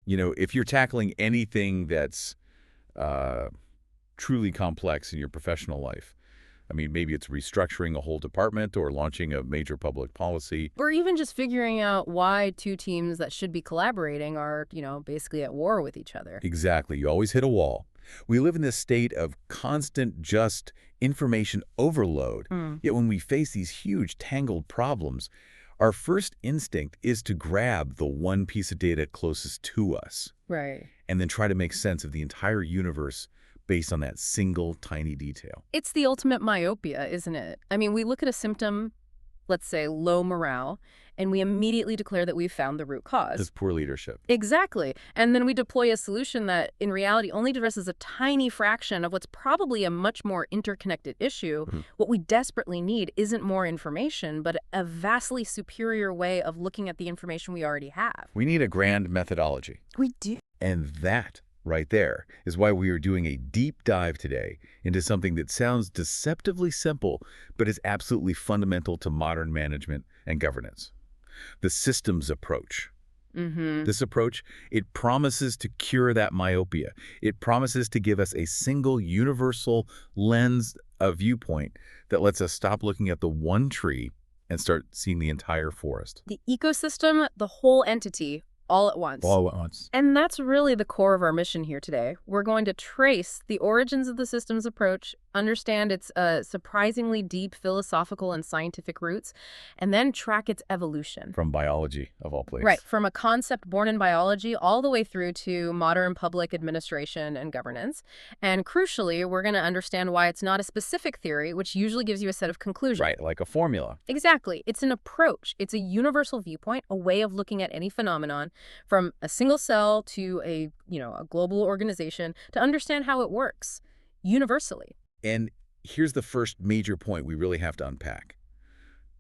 If you're tackling anything that's truly complex in your professional life, I mean, maybe it's restructuring a whole department or launching a major public policy. Or even just figuring out why two teams that should be collaborating are, basically at war with each other. Exactly. You always hit a wall. We live in this state of constant, just information overload. Yet when we face these huge, tangled problems, our first instinct is to grab the one piece of data closest to us. Right. And then try to make sense of the entire universe based on that single tiny detail. It's the ultimate myopia, isn't it? I mean, we look at a symptom, let's say low morale, and we immediately declare that we've found the root cause. That's poor leadership. Exactly. And then we deploy a solution that, in reality, only addresses a tiny fraction of what's probably a much more interconnected issue. What we desperately need isn't more information, but a vastly superior way of looking at the information we already have. We need a grand methodology. We do. And that right there is why we are doing a deep dive today into something that sounds deceptively simple, but is absolutely fundamental to modern management and governance. The systems approach. This approach, it promises to cure that myopia. It promises to give us a single universal lens, a viewpoint that lets us stop looking at the one tree and start seeing the entire forest. The ecosystem, the whole entity, all at once. All at once. And that's really the core of our mission here today. We're going to trace the origins of the systems approach, understand its surprisingly deep philosophical and scientific roots, and then track its evolution. From biology, of all places. Right, from a concept born in biology all the way through to modern public administration and governance. And crucially, we're going to understand why it's not a specific theory, which usually gives you a set of conclusions. Right, like a formula. Exactly. It's an approach. It's a universal viewpoint, a way of looking at any phenomenon, from a single cell to a global organization, to understand how it works universally. And here's the first major point we really have to unpack.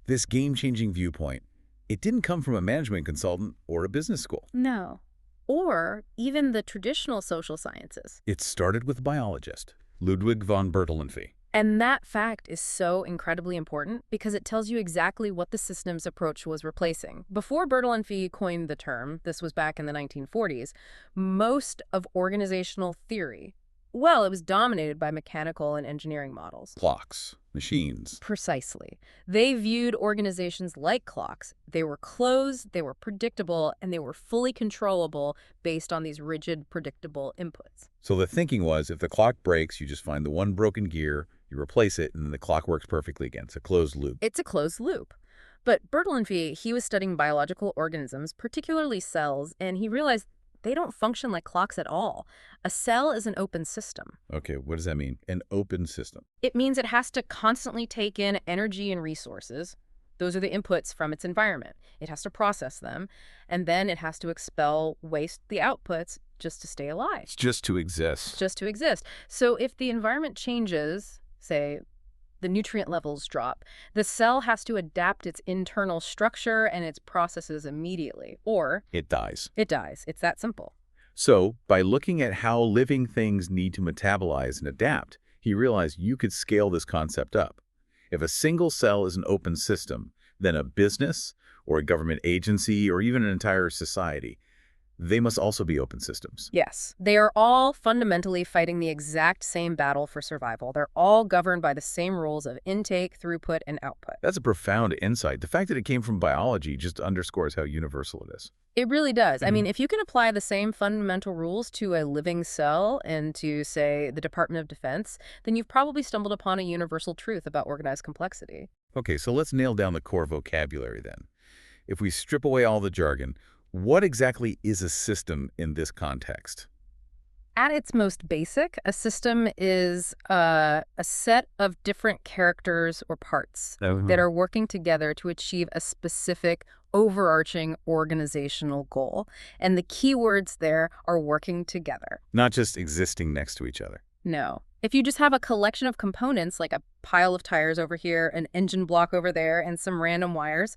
This game-changing viewpoint, it didn't come from a management consultant or a business school. No. Or even the traditional social sciences. It started with a biologist, Ludwig von Bertalanffy. And that fact is so incredibly important because it tells you exactly what the systems approach was replacing. Before Bertalanffy coined the term, this was back in the 1940s, most of organizational theory, well, it was dominated by mechanical and engineering models. Clocks, machines. Precisely. They viewed organizations like clocks. They were closed, they were predictable, and they were fully controllable based on these rigid, predictable inputs. So the thinking was, if the clock breaks, you just find the one broken gear, you replace it, and then the clock works perfectly again. It's a closed loop. It's a closed loop. But Bertalanffy, he was studying biological organisms, particularly cells, and he realized they don't function like clocks at all. A cell is an open system. Okay, what does that mean? An open system. It means it has to constantly take in energy and resources. Those are the inputs from its environment. It has to process them, and then it has to expel waste, the outputs, just to stay alive. It's just to exist. Just to exist. So if the environment changes, say, the nutrient levels drop, the cell has to adapt its internal structure and its processes immediately, or it dies. It dies. It's that simple. So, by looking at how living things need to metabolize and adapt, he realized you could scale this concept up. If a single cell is an open system, then a business or a government agency or even an entire society, they must also be open systems. Yes. They are all fundamentally fighting the exact same battle for survival. They're all governed by the same rules of intake, throughput, and output. That's a profound insight. The fact that it came from biology just underscores how universal it is. It really does. I mean, if you can apply the same fundamental rules to a living cell and to, say, the Department of Defense, then you've probably stumbled upon a universal truth about organized complexity. Okay, so let's nail down the core vocabulary then. If we strip away all the jargon, what exactly is a system in this context? At its most basic, a system is a set of different characters or parts that are working together to achieve a specific overarching organizational goal. And the key words there are working together. Not just existing next to each other. No. If you just have a collection of components, like a pile of tires over here, an engine block over there, and some random wires,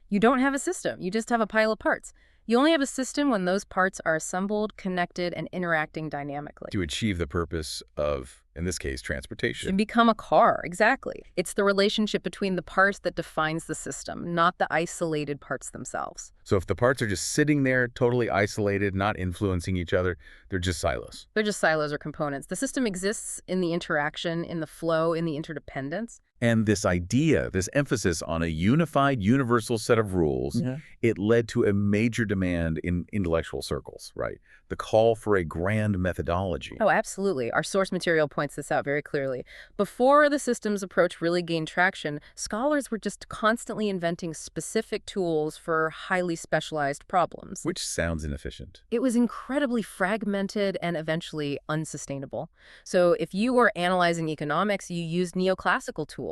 you don't have a system. You just have a pile of parts. You only have a system when those parts are assembled, connected, and interacting dynamically. To achieve the purpose of, in this case, To transportation. become a car, exactly. It's the relationship between the parts that defines the system, not the isolated parts themselves. So if the parts are just sitting there, totally isolated, not influencing each other, they're just silos. They're just silos or components. The system exists in the interaction, in the flow, in the interdependence. And this idea, this emphasis on a unified, universal set of rules, it led to a major demand in intellectual circles, right? The call for a grand methodology. Oh, absolutely. Our source material points this out very clearly. Before the systems approach really gained traction, scholars were just constantly inventing specific tools for highly specialized problems. Which sounds inefficient. It was incredibly fragmented and eventually unsustainable. So if you were analyzing economics, you used neoclassical tools.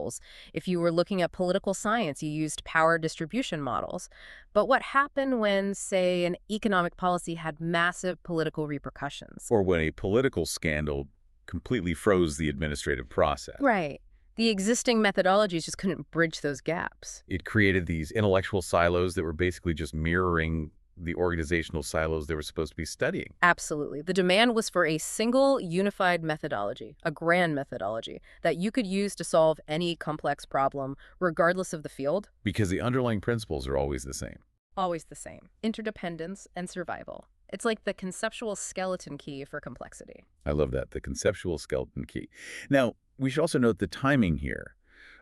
If you were looking at political science, you used power distribution models. But what happened when, say, an economic policy had massive political repercussions? Or when a political scandal completely froze the administrative process. Right. The existing methodologies just couldn't bridge those gaps. It created these intellectual silos that were basically just mirroring the organizational silos they were supposed to be studying. Absolutely. The demand was for a single unified methodology, a grand methodology, that you could use to solve any complex problem, regardless of the field. Because the underlying principles are always the same. Always the same. Interdependence and survival. It's like the conceptual skeleton key for complexity. I love that, the conceptual skeleton key. Now, we should also note the timing here.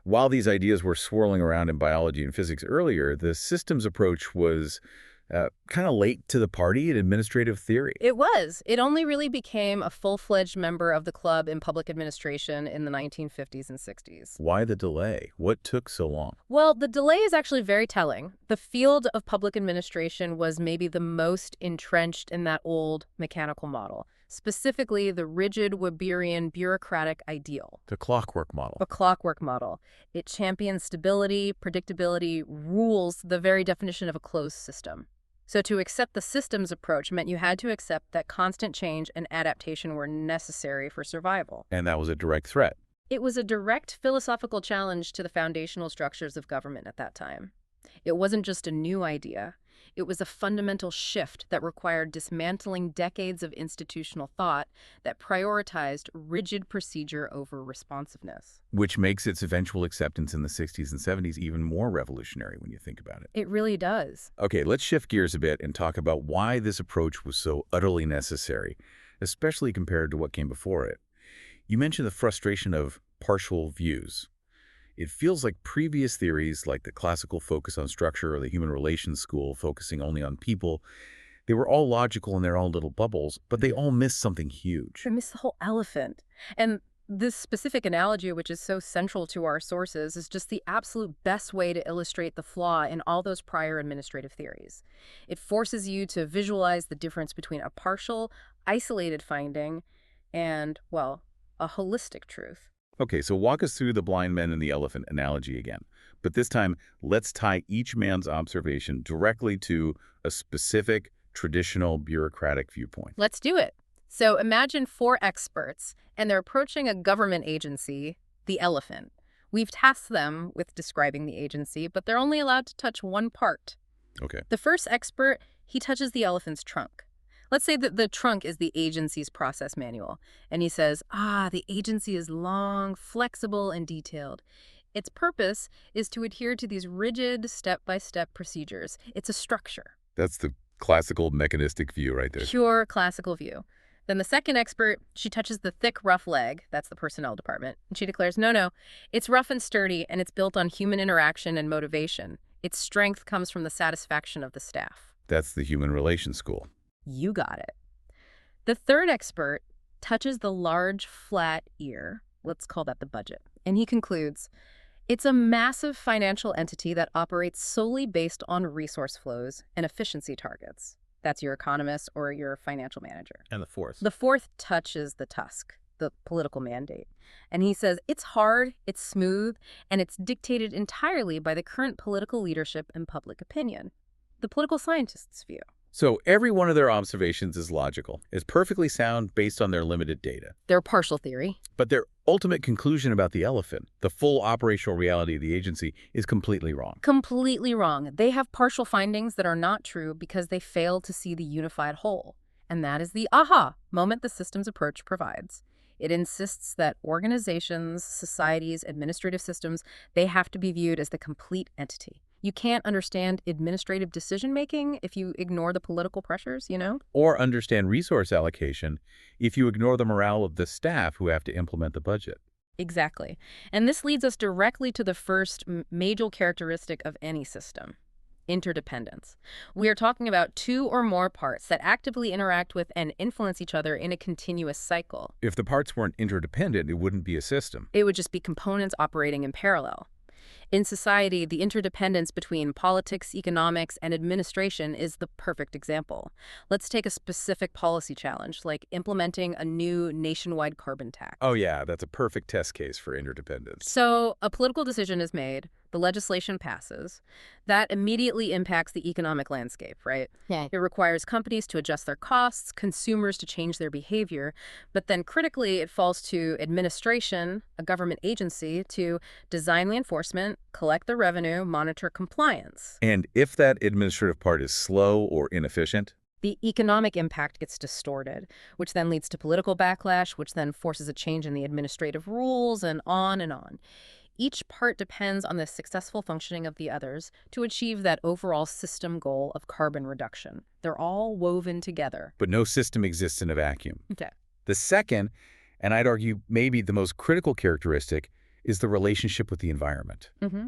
While these ideas were swirling around in biology and physics earlier, the systems approach was kind of late to the party in administrative theory. It was. It only really became a full-fledged member of the club in public administration in the 1950s and 60s. Why the delay? What took so long? Well, the delay is actually very telling. The field of public administration was maybe the most entrenched in that old mechanical model, specifically the rigid Weberian bureaucratic ideal. The clockwork model. A clockwork model. It champions stability, predictability, rules, the very definition of a closed system. So to accept the systems approach meant you had to accept that constant change and adaptation were necessary for survival. And that was a direct threat. It was a direct philosophical challenge to the foundational structures of government at that time. It wasn't just a new idea. It was a fundamental shift that required dismantling decades of institutional thought that prioritized rigid procedure over responsiveness. Which makes its eventual acceptance in the 60s and 70s even more revolutionary when you think about it. It really does. Okay, let's shift gears a bit and talk about why this approach was so utterly necessary, especially compared to what came before it. You mentioned the frustration of partial views. It feels like previous theories, like the classical focus on structure or the human relations school focusing only on people, they were all logical in their own little bubbles, but they all missed something huge. They missed the whole elephant. And this specific analogy, which is so central to our sources, is just the absolute best way to illustrate the flaw in all those prior administrative theories. It forces you to visualize the difference between a partial, isolated finding and, well, a holistic truth. Okay, so walk us through the blind men and the elephant analogy again. But this time, let's tie each man's observation directly to a specific, traditional, bureaucratic viewpoint. Let's do it. So imagine 4 experts, and they're approaching a government agency, the elephant. We've tasked them with describing the agency, but they're only allowed to touch one part. Okay. The first expert, he touches the elephant's trunk. Let's say that the trunk is the agency's process manual, and he says, the agency is long, flexible, and detailed. Its purpose is to adhere to these rigid step-by-step procedures. It's a structure. That's the classical mechanistic view right there. Pure classical view. Then the second expert, she touches the thick, rough leg. That's the personnel department. And she declares, no, it's rough and sturdy, and it's built on human interaction and motivation. Its strength comes from the satisfaction of the staff. That's the human relations school. You got it. The third expert touches the large, flat ear. Let's call that the budget. And he concludes, it's a massive financial entity that operates solely based on resource flows and efficiency targets. That's your economist or your financial manager. And the fourth? The fourth touches the tusk, the political mandate. And he says it's hard, it's smooth, and it's dictated entirely by the current political leadership and public opinion. The political scientist's view. So every one of their observations is logical, is perfectly sound based on their limited data. Their partial theory. But their ultimate conclusion about the elephant, the full operational reality of the agency, is completely wrong. Completely wrong. They have partial findings that are not true because they fail to see the unified whole. And that is the aha moment the systems approach provides. It insists that organizations, societies, administrative systems, they have to be viewed as the complete entity. You can't understand administrative decision-making if you ignore the political pressures, you know? Or understand resource allocation if you ignore the morale of the staff who have to implement the budget. Exactly. And this leads us directly to the first major characteristic of any system: interdependence. We are talking about two or more parts that actively interact with and influence each other in a continuous cycle. If the parts weren't interdependent, it wouldn't be a system. It would just be components operating in parallel. In society, the interdependence between politics, economics, and administration is the perfect example. Let's take a specific policy challenge, like implementing a new nationwide carbon tax. Oh yeah, that's a perfect test case for interdependence. So a political decision is made, the legislation passes. That immediately impacts the economic landscape, right? Yeah. It requires companies to adjust their costs, consumers to change their behavior, but then critically it falls to administration, a government agency, to design the enforcement, collect the revenue, monitor compliance. And if that administrative part is slow or inefficient, The economic impact gets distorted, which then leads to political backlash, which then forces a change in the administrative rules, and on and on. Each part depends on the successful functioning of the others to achieve that overall system goal of carbon reduction. They're all woven together. but no system exists in a vacuum. Okay. The second, and I'd argue maybe the most critical characteristic, is the relationship with the environment. Mm-hmm.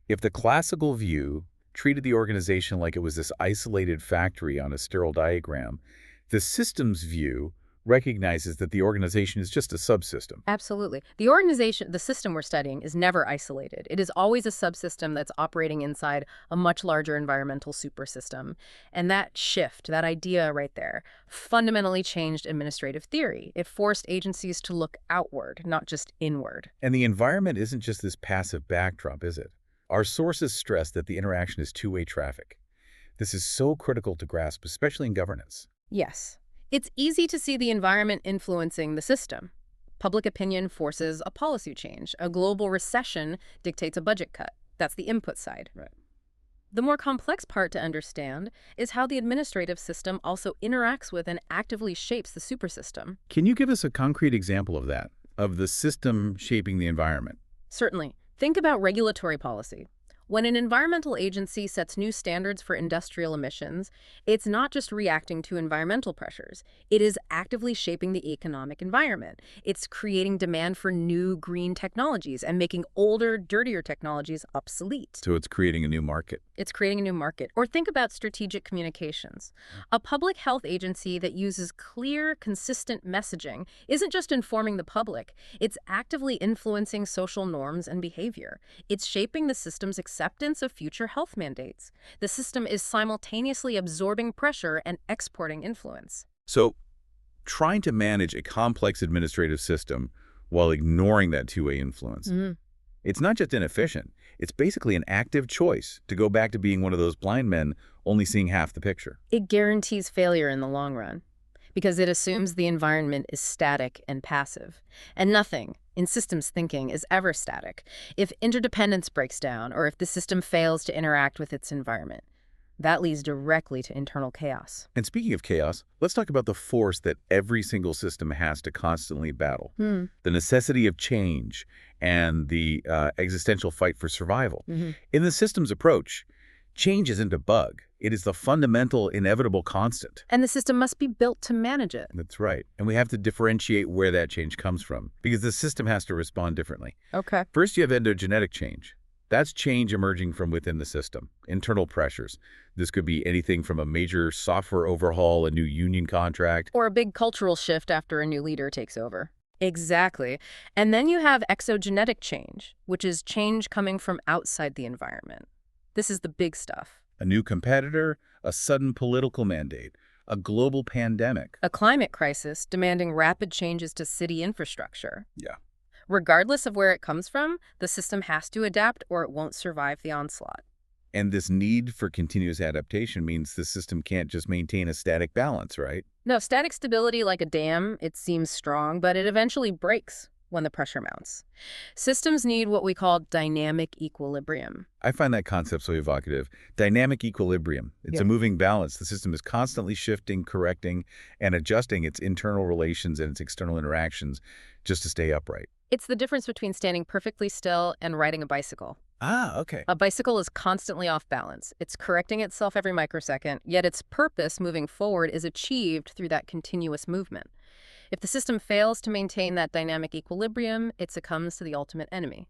If the classical view treated the organization like it was this isolated factory on a sterile diagram, the systems view recognizes that the organization is just a subsystem. Absolutely. The organization, the system we're studying, is never isolated. It is always a subsystem that's operating inside a much larger environmental supersystem. And that shift, that idea right there, fundamentally changed administrative theory. It forced agencies to look outward, not just inward. And the environment isn't just this passive backdrop, is it? Our sources stress that the interaction is two-way traffic. This is so critical to grasp, especially in governance. Yes. It's easy to see the environment influencing the system. Public opinion forces a policy change. A global recession dictates a budget cut. That's the input side. Right. The more complex part to understand is how the administrative system also interacts with and actively shapes the supersystem. Can you give us a concrete example of that, of the system shaping the environment? Certainly. Think about regulatory policy. When an environmental agency sets new standards for industrial emissions, it's not just reacting to environmental pressures. It is actively shaping the economic environment. It's creating demand for new green technologies and making older, dirtier technologies obsolete. So it's creating a new market. It's creating a new market. Or think about strategic communications. A public health agency that uses clear, consistent messaging isn't just informing the public. It's actively influencing social norms and behavior. It's shaping the system's acceptance of future health mandates. The system is simultaneously absorbing pressure and exporting influence. So trying to manage a complex administrative system while ignoring that two-way influence. It's not just inefficient. It's basically an active choice to go back to being one of those blind men only seeing half the picture. It guarantees failure in the long run because it assumes the environment is static and passive. And nothing in systems thinking is ever static. If interdependence breaks down or if the system fails to interact with its environment, that leads directly to internal chaos. And speaking of chaos, let's talk about the force that every single system has to constantly battle. The necessity of change and the existential fight for survival. In the systems approach, change isn't a bug. It is the fundamental, inevitable constant. And the system must be built to manage it. That's right. And we have to differentiate where that change comes from because the system has to respond differently. Okay. First, you have endogenetic change. That's change emerging from within the system, internal pressures. This could be anything from a major software overhaul, a new union contract. Or a big cultural shift after a new leader takes over. Exactly. And then you have exogenetic change, which is change coming from outside the environment. This is the big stuff. A new competitor, a sudden political mandate, a global pandemic. A climate crisis demanding rapid changes to city infrastructure. Yeah. Regardless of where it comes from, the system has to adapt or it won't survive the onslaught. And this need for continuous adaptation means the system can't just maintain a static balance, right? No, static stability like a dam, it seems strong, but it eventually breaks when the pressure mounts. Systems need what we call dynamic equilibrium. I find that concept so evocative. Dynamic equilibrium. It's Yeah. a moving balance. The system is constantly shifting, correcting, and adjusting its internal relations and its external interactions just to stay upright. It's the difference between standing perfectly still and riding a bicycle. Ah, okay. A bicycle is constantly off balance. It's correcting itself every microsecond, yet its purpose moving forward is achieved through that continuous movement. If the system fails to maintain that dynamic equilibrium, it succumbs to the ultimate enemy,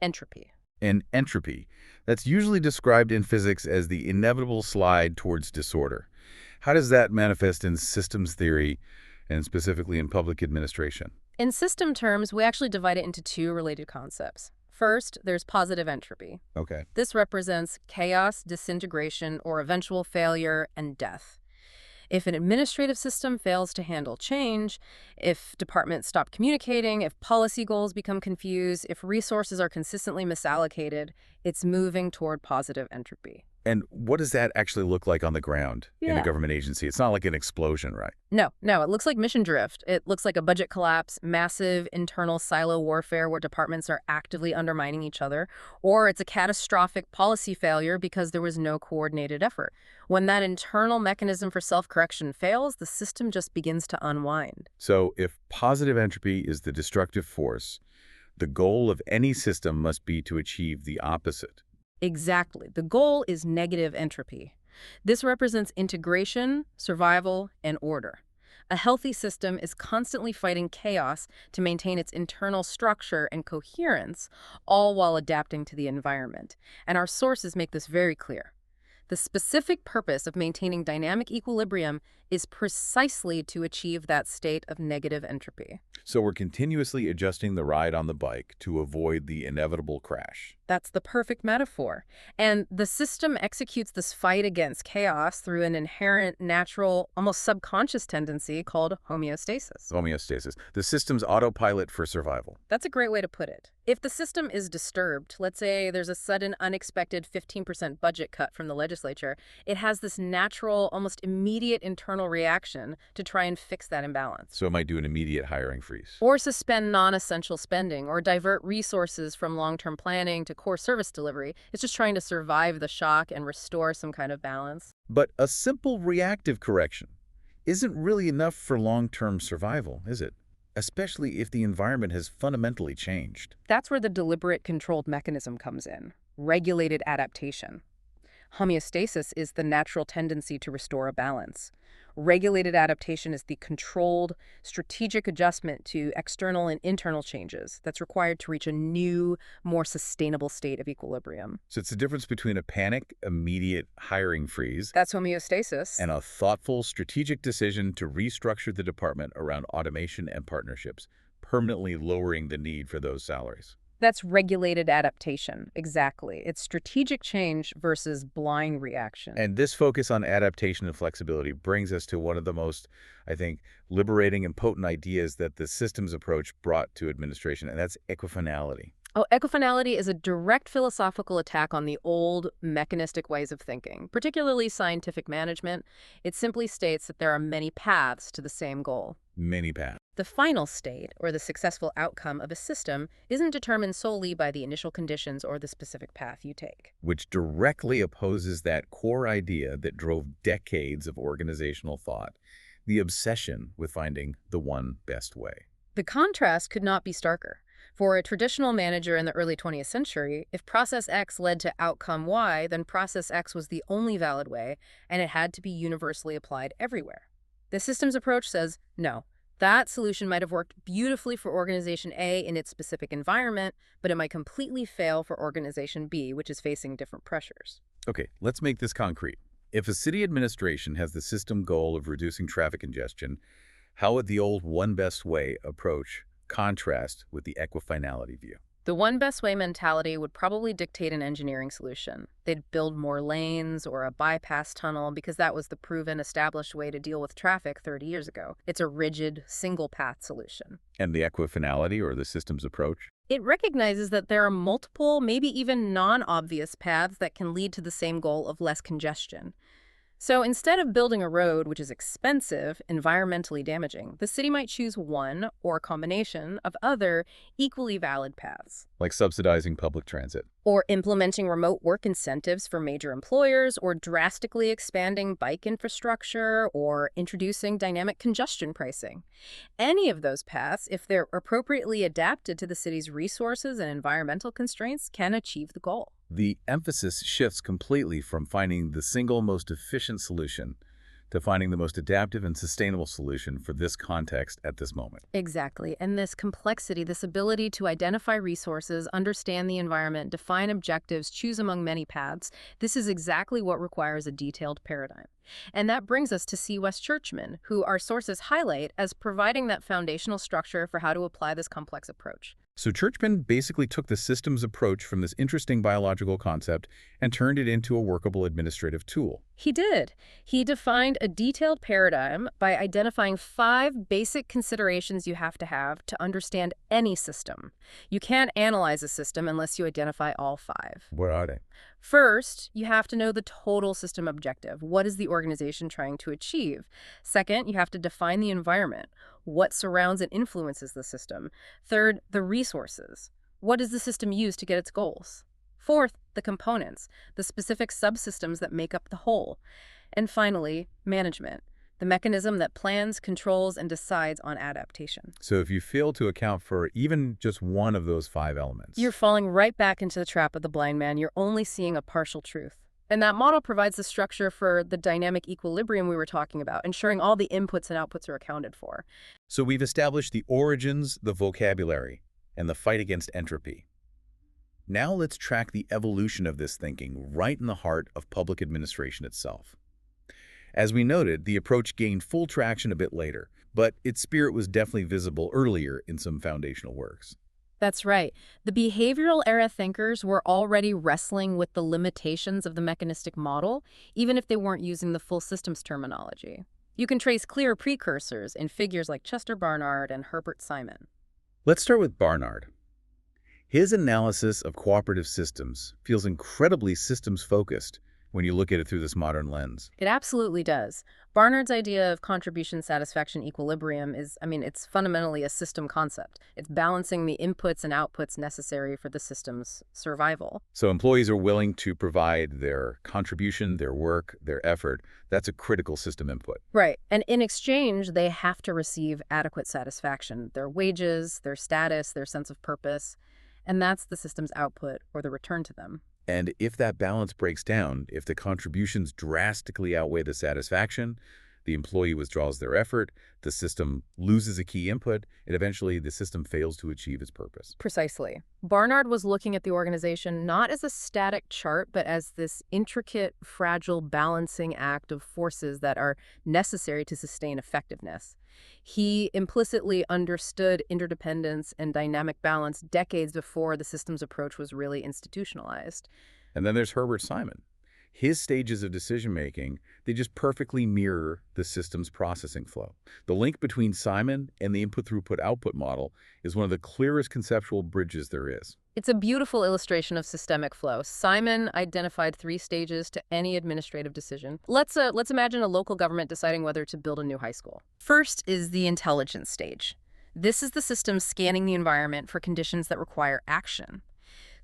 entropy. And entropy. That's usually described in physics as the inevitable slide towards disorder. How does that manifest in systems theory and specifically in public administration? In system terms, we actually divide it into two related concepts. First, there's positive entropy. Okay. This represents chaos, disintegration, or eventual failure and death. If an administrative system fails to handle change, if departments stop communicating, if policy goals become confused, if resources are consistently misallocated, it's moving toward positive entropy. And what does that actually look like on the ground in a Yeah. government agency? It's not like an explosion, right? No, it looks like mission drift. It looks like a budget collapse, massive internal silo warfare where departments are actively undermining each other, or it's a catastrophic policy failure because there was no coordinated effort. When that internal mechanism for self-correction fails, the system just begins to unwind. So if positive entropy is the destructive force, the goal of any system must be to achieve the opposite. Exactly. The goal is negative entropy. This represents integration, survival, and order. A healthy system is constantly fighting chaos to maintain its internal structure and coherence, all while adapting to the environment. And our sources make this very clear. The specific purpose of maintaining dynamic equilibrium is precisely to achieve that state of negative entropy. So we're continuously adjusting the ride on the bike to avoid the inevitable crash. That's the perfect metaphor. And the system executes this fight against chaos through an inherent, natural, almost subconscious tendency called homeostasis. Homeostasis, the system's autopilot for survival. That's a great way to put it. If the system is disturbed, let's say there's a sudden unexpected 15% budget cut from the legislature, it has this natural, almost immediate internal reaction to try and fix that imbalance. So it might do an immediate hiring freeze. Or suspend non-essential spending, or divert resources from long-term planning to core service delivery. It's just trying to survive the shock and restore some kind of balance. But a simple reactive correction isn't really enough for long-term survival, is it? Especially if the environment has fundamentally changed. That's where the deliberate controlled mechanism comes in, regulated adaptation. Homeostasis is the natural tendency to restore a balance. Regulated adaptation is the controlled, strategic adjustment to external and internal changes that's required to reach a new, more sustainable state of equilibrium. So it's the difference between a panic, immediate hiring freeze That's homeostasis. and a thoughtful, strategic decision to restructure the department around automation and partnerships, permanently lowering the need for those salaries. That's regulated adaptation, exactly. It's strategic change versus blind reaction. And this focus on adaptation and flexibility brings us to one of the most, I think, liberating and potent ideas that the systems approach brought to administration, and that's equifinality. Oh, equifinality is a direct philosophical attack on the old mechanistic ways of thinking, particularly scientific management. It simply states that there are many paths to the same goal. Many paths. The final state, or the successful outcome of a system, isn't determined solely by the initial conditions or the specific path you take. Which directly opposes that core idea that drove decades of organizational thought, the obsession with finding the one best way. The contrast could not be starker. For a traditional manager in the early 20th century, if process X led to outcome Y, then process X was the only valid way, and it had to be universally applied everywhere. The systems approach says, no, that solution might have worked beautifully for organization A in its specific environment, but it might completely fail for organization B, which is facing different pressures. Okay, let's make this concrete. If a city administration has the system goal of reducing traffic congestion, how would the old one best way approach contrast with the equifinality view? The one best way mentality would probably dictate an engineering solution. They'd build more lanes or a bypass tunnel because that was the proven, established way to deal with traffic 30 years ago. It's a rigid, single-path solution. And the equifinality, or the systems approach? It recognizes that there are multiple, maybe even non-obvious paths that can lead to the same goal of less congestion. So instead of building a road, which is expensive, environmentally damaging, the city might choose one or a combination of other equally valid paths. Like subsidizing public transit. Or implementing remote work incentives for major employers, or drastically expanding bike infrastructure, or introducing dynamic congestion pricing. Any of those paths, if they're appropriately adapted to the city's resources and environmental constraints, can achieve the goal. The emphasis shifts completely from finding the single most efficient solution to finding the most adaptive and sustainable solution for this context at this moment. Exactly. And this complexity, this ability to identify resources, understand the environment, define objectives, choose among many paths, this is exactly what requires a detailed paradigm. And that brings us to C. West Churchman, who our sources highlight as providing that foundational structure for how to apply this complex approach. So Churchman basically took the systems approach from this interesting biological concept and turned it into a workable administrative tool. He did. He defined a detailed paradigm by identifying 5 basic considerations you have to understand any system. You can't analyze a system unless you identify all 5. What are they? First, you have to know the total system objective. What is the organization trying to achieve? Second, you have to define the environment. What surrounds and influences the system? Third, the resources. What does the system use to get its goals? Fourth, the components, the specific subsystems that make up the whole. And finally, management, the mechanism that plans, controls, and decides on adaptation. So if you fail to account for even just one of those 5 elements, you're falling right back into the trap of the blind man. You're only seeing a partial truth. And that model provides the structure for the dynamic equilibrium we were talking about, ensuring all the inputs and outputs are accounted for. So we've established the origins, the vocabulary, and the fight against entropy. Now let's track the evolution of this thinking right in the heart of public administration itself. As we noted, the approach gained full traction a bit later, but its spirit was definitely visible earlier in some foundational works. That's right. The behavioral era thinkers were already wrestling with the limitations of the mechanistic model, even if they weren't using the full systems terminology. You can trace clear precursors in figures like Chester Barnard and Herbert Simon. Let's start with Barnard. His analysis of cooperative systems feels incredibly systems-focused when you look at it through this modern lens. It absolutely does. Barnard's idea of contribution satisfaction equilibrium is, it's fundamentally a system concept. It's balancing the inputs and outputs necessary for the system's survival. So employees are willing to provide their contribution, their work, their effort. That's a critical system input. Right. And in exchange, they have to receive adequate satisfaction, their wages, their status, their sense of purpose. And that's the system's output or the return to them. And if that balance breaks down, if the contributions drastically outweigh the satisfaction, the employee withdraws their effort, the system loses a key input, and eventually the system fails to achieve its purpose. Precisely. Barnard was looking at the organization not as a static chart, but as this intricate, fragile balancing act of forces that are necessary to sustain effectiveness. He implicitly understood interdependence and dynamic balance decades before the systems approach was really institutionalized. And then there's Herbert Simon. His stages of decision-making, they just perfectly mirror the system's processing flow. The link between Simon and the input-throughput-output model is one of the clearest conceptual bridges there is. It's a beautiful illustration of systemic flow. Simon identified 3 stages to any administrative decision. Let's imagine a local government deciding whether to build a new high school. First is the intelligence stage. This is the system scanning the environment for conditions that require action.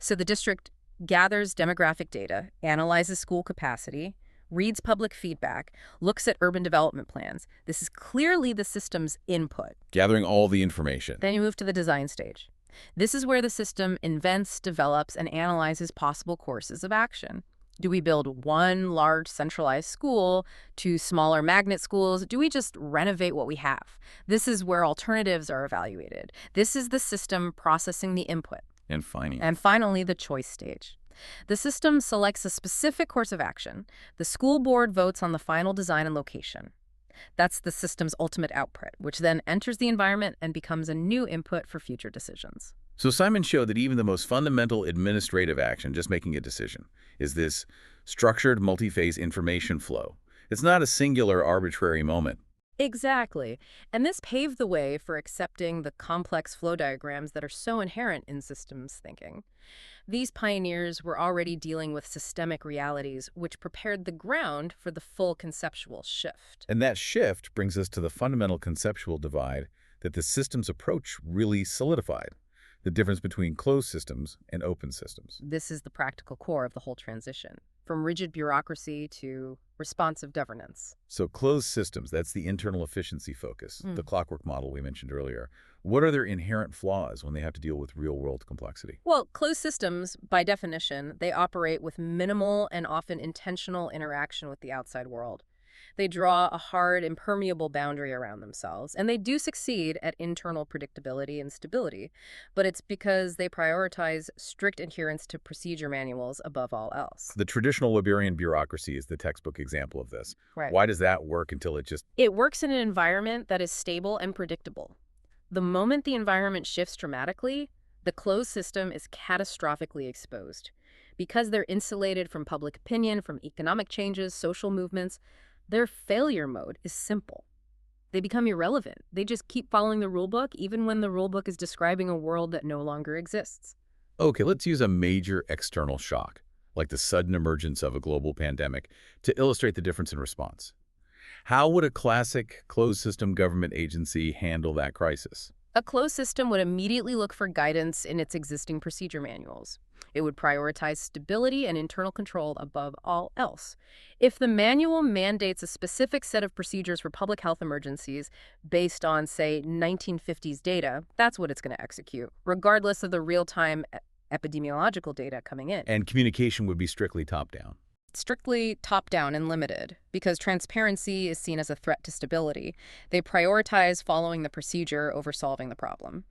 So the district gathers demographic data, analyzes school capacity, reads public feedback, looks at urban development plans. This is clearly the system's input. Gathering all the information. Then you move to the design stage. This is where the system invents, develops, and analyzes possible courses of action. Do we build one large centralized school, 2 smaller magnet schools? Do we just renovate what we have? This is where alternatives are evaluated. This is the system processing the input. And finally, the choice stage. The system selects a specific course of action. The school board votes on the final design and location. That's the system's ultimate output, which then enters the environment and becomes a new input for future decisions. So Simon showed that even the most fundamental administrative action, just making a decision, is this structured multi-phase information flow. It's not a singular arbitrary moment. Exactly. And this paved the way for accepting the complex flow diagrams that are so inherent in systems thinking. These pioneers were already dealing with systemic realities, which prepared the ground for the full conceptual shift. And that shift brings us to the fundamental conceptual divide that the systems approach really solidified, the difference between closed systems and open systems. This is the practical core of the whole transition, from rigid bureaucracy to responsive governance. So closed systems, that's the internal efficiency focus, the clockwork model we mentioned earlier. What are their inherent flaws when they have to deal with real-world complexity? Well, closed systems, by definition, they operate with minimal and often intentional interaction with the outside world. They draw a hard, impermeable boundary around themselves, and they do succeed at internal predictability and stability, but it's because they prioritize strict adherence to procedure manuals above all else. The traditional Weberian bureaucracy is the textbook example of this. Right. Why does that work until it just... It works in an environment that is stable and predictable. The moment the environment shifts dramatically, the closed system is catastrophically exposed. Because they're insulated from public opinion, from economic changes, social movements, their failure mode is simple. They become irrelevant. They just keep following the rulebook, even when the rulebook is describing a world that no longer exists. Okay, let's use a major external shock, like the sudden emergence of a global pandemic, to illustrate the difference in response. How would a classic closed-system government agency handle that crisis? A closed system would immediately look for guidance in its existing procedure manuals. It would prioritize stability and internal control above all else. If the manual mandates a specific set of procedures for public health emergencies based on, say, 1950s data, that's what it's going to execute, regardless of the real-time epidemiological data coming in. And communication would be strictly top-down. Strictly top-down and limited, because transparency is seen as a threat to stability. They prioritize following the procedure over solving the problem.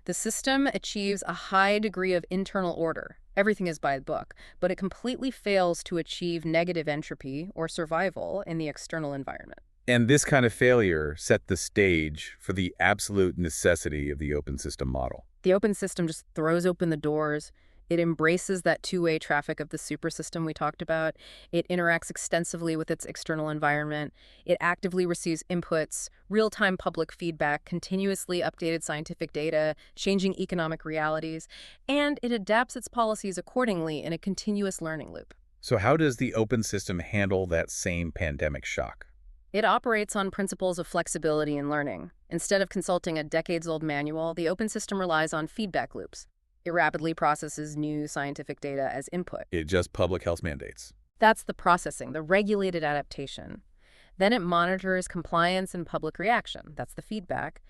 The system achieves a high degree of internal order. Everything is by the book, but it completely fails to achieve negative entropy or survival in the external environment. And this kind of failure set the stage for the absolute necessity of the open system model. The open system just throws open the doors. It embraces that two-way traffic of the super system we talked about. It interacts extensively with its external environment. It actively receives inputs, real-time public feedback, continuously updated scientific data, changing economic realities, and it adapts its policies accordingly in a continuous learning loop. So how does the open system handle that same pandemic shock? It operates on principles of flexibility and learning. Instead of consulting a decades-old manual, the open system relies on feedback loops. It rapidly processes new scientific data as input. It just public health mandates. That's the processing, the regulated adaptation. Then it monitors compliance and public reaction. That's the feedback.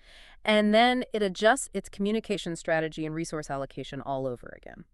And then it adjusts its communication strategy and resource allocation all over again.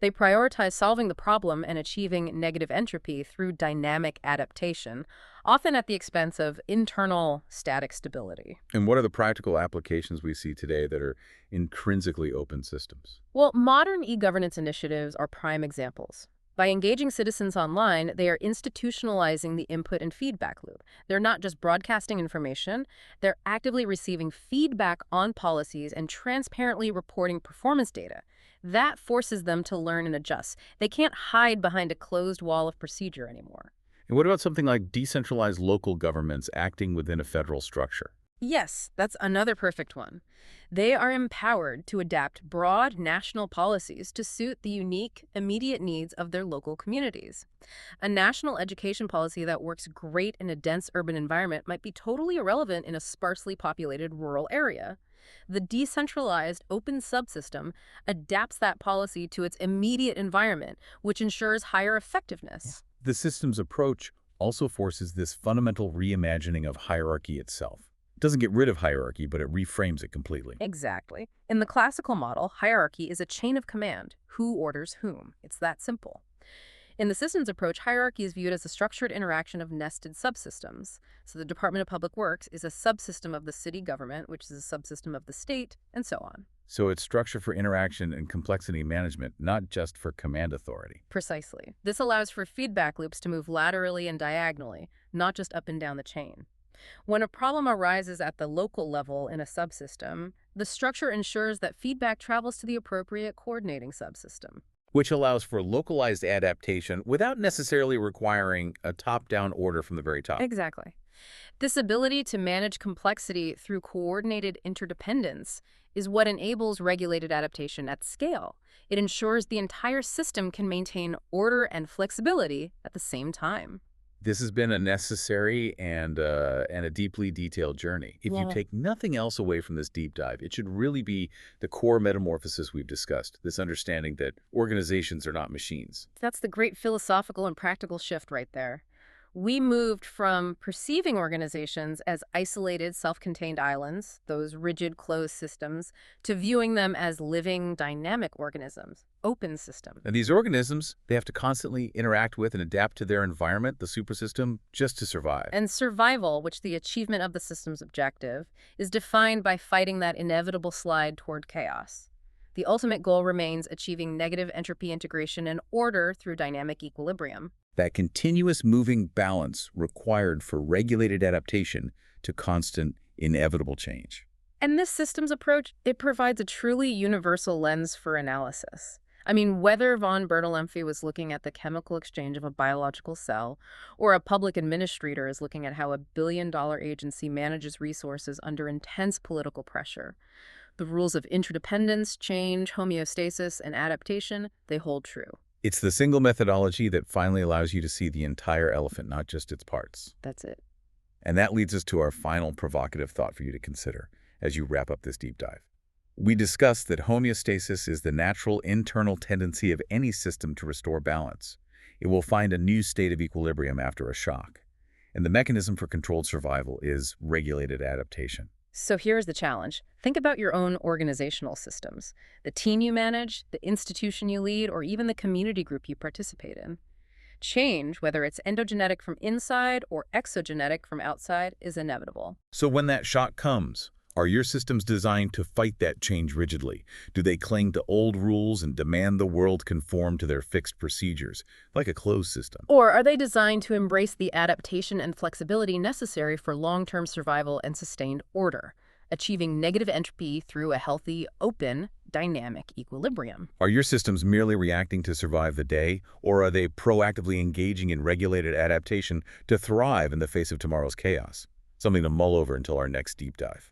They prioritize solving the problem and achieving negative entropy through dynamic adaptation, often at the expense of internal static stability. And what are the practical applications we see today that are intrinsically open systems? Well, modern e-governance initiatives are prime examples. By engaging citizens online, they are institutionalizing the input and feedback loop. They're not just broadcasting information, they're actively receiving feedback on policies and transparently reporting performance data. That forces them to learn and adjust. They can't hide behind a closed wall of procedure anymore. And what about something like decentralized local governments acting within a federal structure? Yes, that's another perfect one. They are empowered to adapt broad national policies to suit the unique, immediate needs of their local communities. A national education policy that works great in a dense urban environment might be totally irrelevant in a sparsely populated rural area. The decentralized open subsystem adapts that policy to its immediate environment, which ensures higher effectiveness. The system's approach also forces this fundamental reimagining of hierarchy itself. It doesn't get rid of hierarchy, but it reframes it completely. Exactly. In the classical model, hierarchy is a chain of command. Who orders whom? It's that simple. In the systems approach, hierarchy is viewed as a structured interaction of nested subsystems. So the Department of Public Works is a subsystem of the city government, which is a subsystem of the state, and so on. So it's structured for interaction and complexity management, not just for command authority. Precisely. This allows for feedback loops to move laterally and diagonally, not just up and down the chain. When a problem arises at the local level in a subsystem, the structure ensures that feedback travels to the appropriate coordinating subsystem. Which allows for localized adaptation without necessarily requiring a top-down order from the very top. Exactly. This ability to manage complexity through coordinated interdependence is what enables regulated adaptation at scale. It ensures the entire system can maintain order and flexibility at the same time. This has been a necessary and a deeply detailed journey. If you Yeah. take nothing else away from this deep dive, it should really be the core metamorphosis we've discussed, this understanding that organizations are not machines. That's the great philosophical and practical shift right there. We moved from perceiving organizations as isolated, self-contained islands, those rigid, closed systems, to viewing them as living, dynamic organisms, open systems. And these organisms, they have to constantly interact with and adapt to their environment, the supersystem, just to survive. And survival, which the achievement of the system's objective, is defined by fighting that inevitable slide toward chaos. The ultimate goal remains achieving negative entropy integration and order through dynamic equilibrium. That continuous moving balance required for regulated adaptation to constant, inevitable change. And this systems approach, it provides a truly universal lens for analysis. I mean, whether von Bertalanffy was looking at the chemical exchange of a biological cell, or a public administrator is looking at how a billion-dollar agency manages resources under intense political pressure, the rules of interdependence, change, homeostasis, and adaptation, they hold true. It's the single methodology that finally allows you to see the entire elephant, not just its parts. That's it. And that leads us to our final provocative thought for you to consider as you wrap up this deep dive. We discussed that homeostasis is the natural internal tendency of any system to restore balance. It will find a new state of equilibrium after a shock. And the mechanism for controlled survival is regulated adaptation. So here's the challenge. Think about your own organizational systems, the team you manage, the institution you lead, or even the community group you participate in. Change, whether it's endogenetic from inside or exogenetic from outside, is inevitable. So when that shock comes, are your systems designed to fight that change rigidly? Do they cling to old rules and demand the world conform to their fixed procedures, like a closed system? Or are they designed to embrace the adaptation and flexibility necessary for long-term survival and sustained order, achieving negative entropy through a healthy, open, dynamic equilibrium? Are your systems merely reacting to survive the day, or are they proactively engaging in regulated adaptation to thrive in the face of tomorrow's chaos? Something to mull over until our next deep dive.